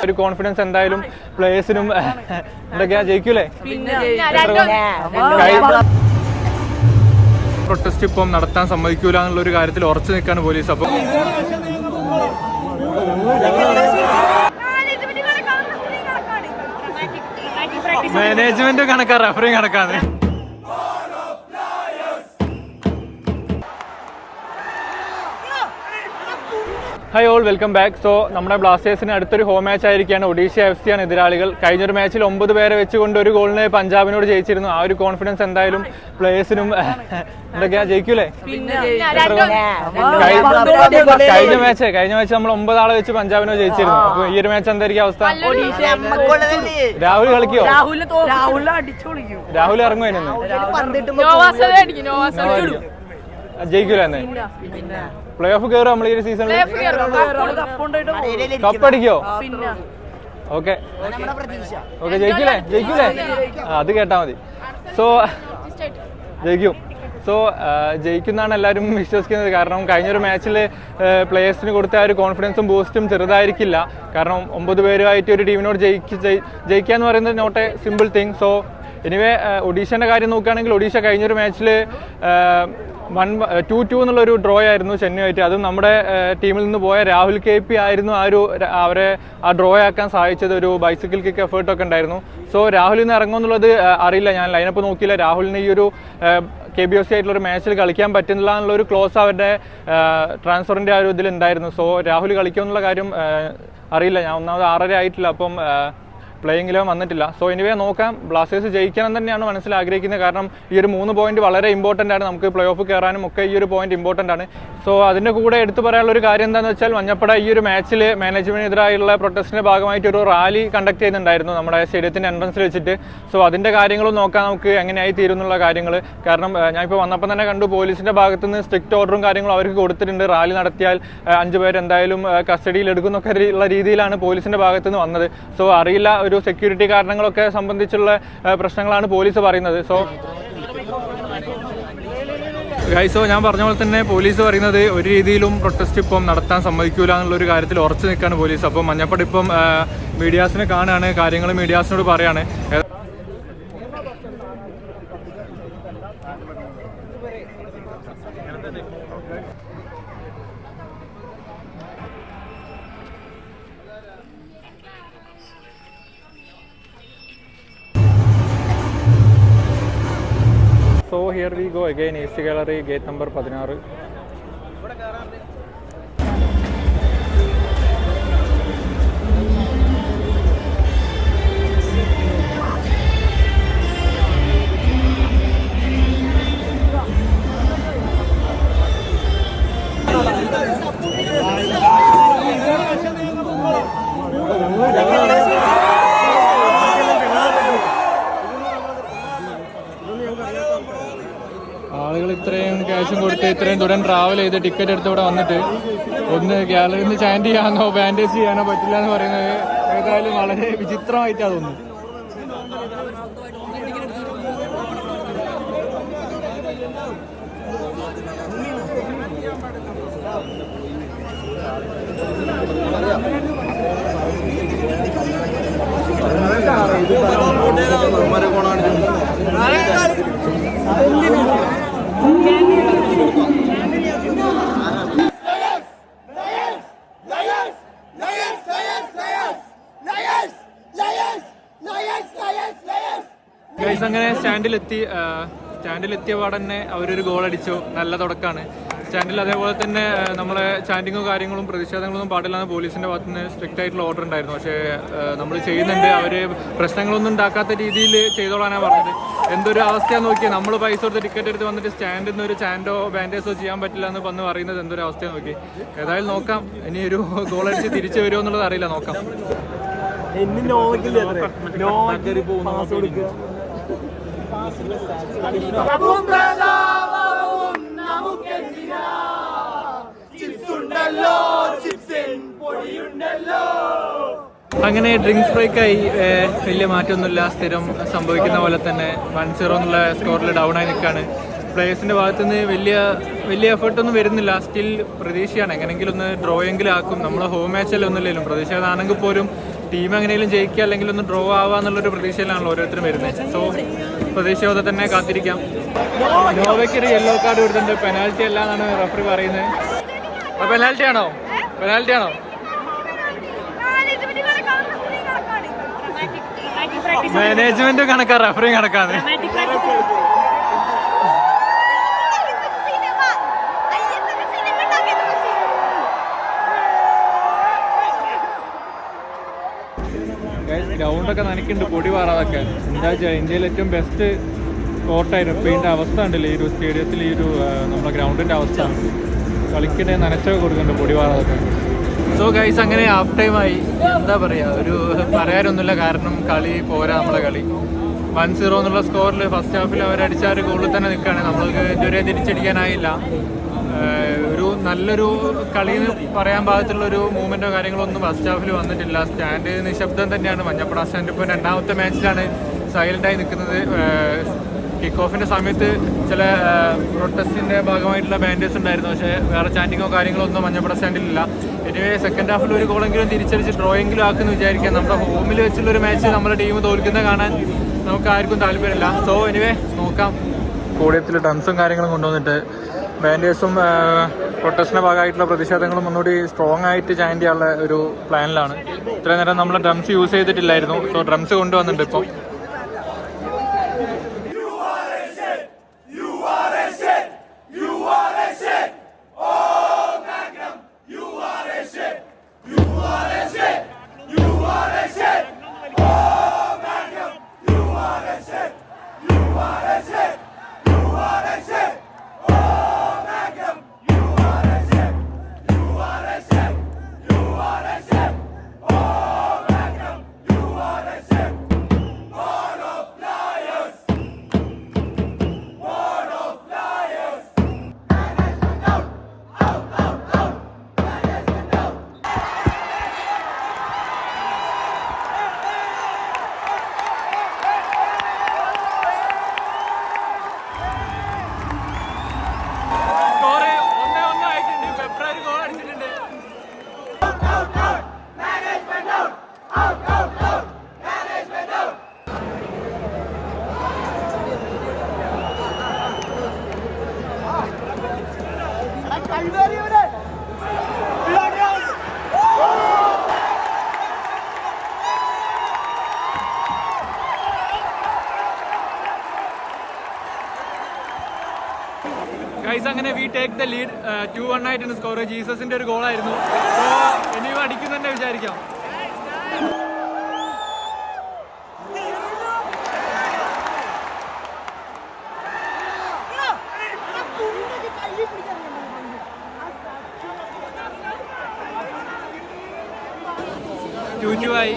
ഒരു കോൺഫിഡൻസ് എന്തായാലും പ്ലേയേഴ്സിനും എന്തൊക്കെയാ ജയിക്കൂലേ? പ്രൊട്ടസ്റ്റ് ഇപ്പം നടത്താൻ സമ്മതിക്കൂല എന്നുള്ള ഒരു കാര്യത്തിൽ ഉറച്ചു നിൽക്കാണ് പോലീസ്. അപ്പം മാനേജ്മെന്റ് കണക്കാ, റഫറി കണക്കാണ്. Hi all, welcome back. So നമ്മുടെ ബ്ലാസ്റ്റേഴ്സിന് അടുത്തൊരു ഹോം മാച്ച് ആയിരിക്കുകയാണ്. ഒഡീഷ FC ആണ് എതിരാളികൾ. കഴിഞ്ഞൊരു മാച്ചിൽ 9 പേരെ വെച്ചുകൊണ്ട് ഒരു ഗോളിന് പഞ്ചാബിനോട് ജയിച്ചിരുന്നു. ആ ഒരു കോൺഫിഡൻസ് എന്തായാലും പ്ലേയേഴ്സിനും എന്തൊക്കെയാ ജയിക്കൂലേ? കഴിഞ്ഞ മാച്ച് നമ്മൾ 9 ആളെ വെച്ച് പഞ്ചാബിനോട് ജയിച്ചിരുന്നു. അപ്പൊ ഈ ഒരു മാച്ച് എന്തായിരിക്കും അവസ്ഥ? രാഹുൽ കളിക്കോ? രാഹുൽ ഇറങ്ങും അതിനൊന്ന് ജയിക്കൂല എന്ന്. പ്ലേ ഓഫ് കയറും നമ്മൾ ഈ ഒരു സീസണിൽ? കപ്പടിക്കോ? ഓക്കെ ജയിക്കൂലേ? അത് കേട്ടാ മതി. സോ ജയിക്കും. സോ ജയിക്കുന്നാണ് എല്ലാവരും വിശ്വസിക്കുന്നത്. കാരണം കഴിഞ്ഞൊരു മാച്ചിൽ പ്ലേയേഴ്സിന് കൊടുത്ത ആ ഒരു കോൺഫിഡൻസും ബൂസ്റ്റും ചെറുതായിരിക്കില്ല. കാരണം 9 പേരുമായിട്ട് ഒരു ടീമിനോട് ജയിക്കുക എന്ന് പറയുന്നത് not a simple thing. So anyway ഒഡീഷയുടെ കാര്യം നോക്കുകയാണെങ്കിൽ ഒഡീഷ കഴിഞ്ഞൊരു മാച്ചിൽ 1-2 എന്നുള്ളൊരു ഡ്രോ ആയിരുന്നു ചെന്നൈയായിട്ട്. അതും നമ്മുടെ ടീമിൽ നിന്ന് പോയ രാഹുൽ KP ആയിരുന്നു അവരെ ആ ഡ്രോ ആക്കാൻ സഹായിച്ചത്. ഒരു ബൈസിക്കിൾ കിക്ക് എഫേർട്ടൊക്കെ ഉണ്ടായിരുന്നു. സോ രാഹുൽ ഇന്ന് ഇറങ്ങുമെന്നുള്ളത് അറിയില്ല. ഞാൻ ലൈനപ്പ് നോക്കിയില്ല. രാഹുലിന് ഈ ഒരു KBOC ആയിട്ടുള്ളൊരു മാച്ചിൽ കളിക്കാൻ പറ്റുന്നില്ല എന്നുള്ളൊരു ക്ലോസ് അവരുടെ ട്രാൻസ്ഫറിൻ്റെ ആ ഒരു ഇതിലുണ്ടായിരുന്നു. സോ രാഹുൽ കളിക്കുമെന്നുള്ള കാര്യം അറിയില്ല. ഞാൻ ഒന്നാമത് 6:30 ആയിട്ടില്ല. അപ്പം പ്ലേയിങ്ങിലോ വന്നിട്ടില്ല. സോ എനിവേ നോക്കാം. ബ്ലാസ്റ്റേഴ്സ് ജയിക്കണം തന്നെയാണ് മനസ്സിൽ ആഗ്രഹിക്കുന്നത്. കാരണം ഈ ഒരു 3 പോയിന്റ് വളരെ ഇമ്പോർട്ടൻ്റ് ആണ്. നമുക്ക് പ്ലേ ഓഫ് കയറാനും ഒക്കെ ഈ ഒരു പോയിന്റ് ഇമ്പോർട്ടൻ്റ് ആണ്. സോ അതിൻ്റെ കൂടെ എടുത്തു പറയാനുള്ള ഒരു കാര്യം എന്താണെന്ന് വെച്ചാൽ മഞ്ഞപ്പട ഈ ഒരു മാച്ചിൽ മാനേജ്മെന്റിനെതിരായുള്ള പ്രൊട്ടസ്റ്റിന്റെ ഭാഗമായിട്ട് ഒരു റാലി കണ്ടക്ട് ചെയ്യുന്നുണ്ടായിരുന്നു നമ്മുടെ സ്റ്റേഡിയത്തിൻ്റെ എൻട്രൻസിൽ വെച്ചിട്ട്. സോ അതിൻ്റെ കാര്യങ്ങളും നോക്കാം നമുക്ക് എങ്ങനെയായി തീരുന്നുള്ള കാര്യങ്ങൾ. കാരണം ഞാനിപ്പോൾ വന്നപ്പോൾ തന്നെ കണ്ടു പോലീസിൻ്റെ ഭാഗത്തു നിന്ന് സ്ട്രിക്റ്റ് ഓർഡറും കാര്യങ്ങളും അവർക്ക് കൊടുത്തിട്ടുണ്ട്. റാലി നടത്തിയാൽ 5 പേര് എന്തായാലും കസ്റ്റഡിയിൽ എടുക്കുന്നൊക്കെ ഉള്ള രീതിയിലാണ് പോലീസിൻ്റെ ഭാഗത്തു നിന്ന് വന്നത്. സോ അറിയില്ല, ഒരു സെക്യൂരിറ്റി കാരണങ്ങളൊക്കെ സംബന്ധിച്ചുള്ള പ്രശ്നങ്ങളാണ് പോലീസ് പറയുന്നത്. സോ ഞാൻ പറഞ്ഞ പോലെ തന്നെ പോലീസ് പറയുന്നത് ഒരു രീതിയിലും പ്രൊട്ടസ്റ്റ് ഇപ്പം നടത്താൻ സമ്മതിക്കൂല എന്നുള്ളൊരു കാര്യത്തിൽ ഉറച്ചു നിൽക്കുകയാണ് പോലീസ്. അപ്പം മഞ്ഞപ്പട ഇപ്പം മീഡിയാസിനെ കാണുകയാണ്, കാര്യങ്ങൾ മീഡിയാസിനോട് പറയാണ്. So here we go again, AC Gallery, gate number 16. ആളുകൾ ഇത്രയും ക്യാഷും കൊടുത്ത് ഇത്രയും ദൂരം ട്രാവൽ ചെയ്ത് ടിക്കറ്റ് എടുത്ത് ഇവിടെ വന്നിട്ട് ഒന്ന് ഗാലറിയിൽ നിന്ന് ചാൻഡ് ചെയ്യാനോ ബാൻഡേജ് ചെയ്യാനോ പറ്റില്ല എന്ന് പറയുന്നത് ഏതായാലും വളരെ വിചിത്രമായിട്ടാണ് തോന്നുന്നു. അങ്ങനെ സ്റ്റാൻഡിലെത്തിയ പാടന്നെ അവരൊരു ഗോൾ അടിച്ചു. നല്ല തുടക്കമാണ് സ്റ്റാൻഡിൽ. അതേപോലെ തന്നെ നമ്മളെ ചാൻഡിങ്ങോ കാര്യങ്ങളും പ്രതിഷേധങ്ങളൊന്നും പാടില്ലാന്ന് പോലീസിന്റെ ഭാഗത്ത് നിന്ന് സ്ട്രിക്റ്റ് ആയിട്ടുള്ള ഓർഡർ ഉണ്ടായിരുന്നു. പക്ഷേ നമ്മൾ ചെയ്യുന്നുണ്ട്, അവർ പ്രശ്നങ്ങളൊന്നും ഉണ്ടാക്കാത്ത രീതിയിൽ ചെയ്തോളാനാണ് പറഞ്ഞത്. എന്തൊരു അവസ്ഥയാന്ന് നോക്കിയാൽ നമ്മൾ പൈസ കൊടുത്ത് ടിക്കറ്റ് എടുത്ത് വന്നിട്ട് സ്റ്റാൻഡിൽ നിന്ന് ഒരു ചാൻഡോ ബാൻഡേജോ ചെയ്യാൻ പറ്റില്ല എന്ന് വന്ന് പറയുന്നത് എന്തൊരു അവസ്ഥയാന്ന് നോക്കി. ഏതായാലും നോക്കാം, ഇനി ഒരു ഗോൾ അടിച്ച് തിരിച്ചു വരുമോ എന്നുള്ളത് അറിയില്ല, നോക്കാം. അങ്ങനെ ഡ്രിങ്ക്സ് ബ്രേക്കായി, വലിയ മാറ്റമൊന്നുമില്ല, സ്ഥിരം സംഭവിക്കുന്ന പോലെ തന്നെ 1-0 എന്നുള്ള സ്കോറിൽ ഡൗൺ ആയി നിൽക്കുകയാണ്. പ്ലേയേഴ്സിൻ്റെ ഭാഗത്തു നിന്ന് വലിയ എഫേർട്ടൊന്നും വരുന്നില്ല. സ്റ്റിൽ പ്രതീക്ഷയാണ്, എങ്ങനെയെങ്കിലും ഒന്ന് ഡ്രോയെങ്കിലും ആക്കും. നമ്മൾ ഹോം മാച്ചല്ലേ ഒന്നുമില്ലെങ്കിലും പ്രതീക്ഷ ആണെങ്കിൽ പോലും ടീം എങ്ങനെയും ജയിക്കുക അല്ലെങ്കിൽ ഒന്ന് ഡ്രോ ആവുക എന്നുള്ളൊരു പ്രതീക്ഷയിലാണല്ലോ ഓരോരുത്തരും വരുന്നത്. സോ പ്രതീക്ഷയോടെ തന്നെ കാത്തിരിക്കാം. നോവയ്ക്ക് ഒരു യെല്ലോ കാർഡ് കൊടുത്തിട്ടുണ്ട്. പെനാൽറ്റി അല്ല എന്നാണ് റഫറി പറയുന്നത്. അപ്പോൾ പെനാൽറ്റി ആണോ? പെനാൽറ്റി ആണോ? മാനേജ്മെന്റ് കണക്കാ, റഫറി കണക്കാണ്. ഗ്രൗണ്ടൊക്കെ നനയ്ക്കുന്നുണ്ട് പൊടി പാറാതൊക്കെ. എന്താ വെച്ചാൽ ഇന്ത്യയിൽ ഏറ്റവും ബെസ്റ്റ് കോർട്ടായിരുന്നു. ഇപ്പോൾ ഇതിൻ്റെ അവസ്ഥ ഉണ്ടല്ലോ ഈ ഒരു സ്റ്റേഡിയത്തിൽ, ഈ ഒരു നമ്മുടെ ഗ്രൗണ്ടിൻ്റെ അവസ്ഥ. കളിക്കിടെ നനച്ചൊക്കെ കൊടുക്കുന്നുണ്ട് പൊടി പാറാതൊക്കെ. സോ ഗൈസ്, അങ്ങനെ ഹാഫ് ടൈമായി. എന്താ പറയുക, ഒരു പറയാനൊന്നുമില്ല. കാരണം കളി പോരാ, നമ്മളെ കളി 1-0 എന്നുള്ള സ്കോറിൽ ഫസ്റ്റ് ഹാഫിൽ അവരടിച്ച ഒരു ഗോളിൽ തന്നെ നിൽക്കുകയാണ്. നമ്മൾക്ക് ഇതുവരെ തിരിച്ചടിക്കാനായില്ല. ഒരു നല്ലൊരു കളി എന്ന് പറയാൻ പാകത്തുള്ളൊരു മൂവ്മെൻറ്റോ കാര്യങ്ങളോ ഒന്നും ഫസ്റ്റ് ഹാഫിൽ വന്നിട്ടില്ല. സ്റ്റാൻഡ് നിശബ്ദം തന്നെയാണ്. മഞ്ഞപ്പട സ്റ്റാൻഡ് ഇപ്പോൾ രണ്ടാമത്തെ മാച്ചിലാണ് സൈലൻ്റായി നിൽക്കുന്നത്. കിക്ക് ഓഫിൻ്റെ സമയത്ത് ചില പ്രൊട്ടസ്റ്റിൻ്റെ ഭാഗമായിട്ടുള്ള ബാൻഡേഴ്സ് ഉണ്ടായിരുന്നു. പക്ഷേ വേറെ ചാൻറ്റിങ്ങോ കാര്യങ്ങളോ ഒന്നും മഞ്ഞപ്പട സ്റ്റാൻഡിലില്ല. എനിവേ സെക്കൻഡ് ഹാഫിൽ ഒരു ഗോളെങ്കിലും തിരിച്ചടിച്ച് ഡ്രോയെങ്കിലും ആക്കുമെന്ന് വിചാരിക്കാം. നമ്മുടെ ഹോമിൽ വെച്ചുള്ളൊരു മാച്ച് നമ്മുടെ ടീം തോൽക്കുന്നത് കാണാൻ നമുക്ക് ആർക്കും താല്പര്യമില്ല. സോ എനിവേ നോക്കാം. സ്റ്റേഡിയത്തിൽ ഡ്രംസും കാര്യങ്ങളും കൊണ്ടുവന്നിട്ട് ബാൻഡേഴ്സും പ്രൊട്ടസ്റ്റിൻ്റെ ഭാഗമായിട്ടുള്ള പ്രതിഷേധങ്ങളും ഒന്നുകൂടി സ്ട്രോങ് ആയിട്ട് ചാൻറ്റ് ചെയ്യാനുള്ള ഒരു പ്ലാനിലാണ്. ഇത്രയും നേരം നമ്മൾ ഡ്രംസ് യൂസ് ചെയ്തിട്ടില്ലായിരുന്നു. സോ ഡ്രംസ് കൊണ്ടുവന്നിട്ടുണ്ട് ഇപ്പം. ഗൈസ്, അങ്ങനെ വി ടേക്ക് ദ ലീഡ്. 2-1 ആയിട്ടാണ് സ്കോർ. ജീസസിന്റെ ഒരു ഗോളായിരുന്നു. സോ ഇനിയും അടിക്കും തന്നെ വിചാരിക്കാം. ടു ആയി.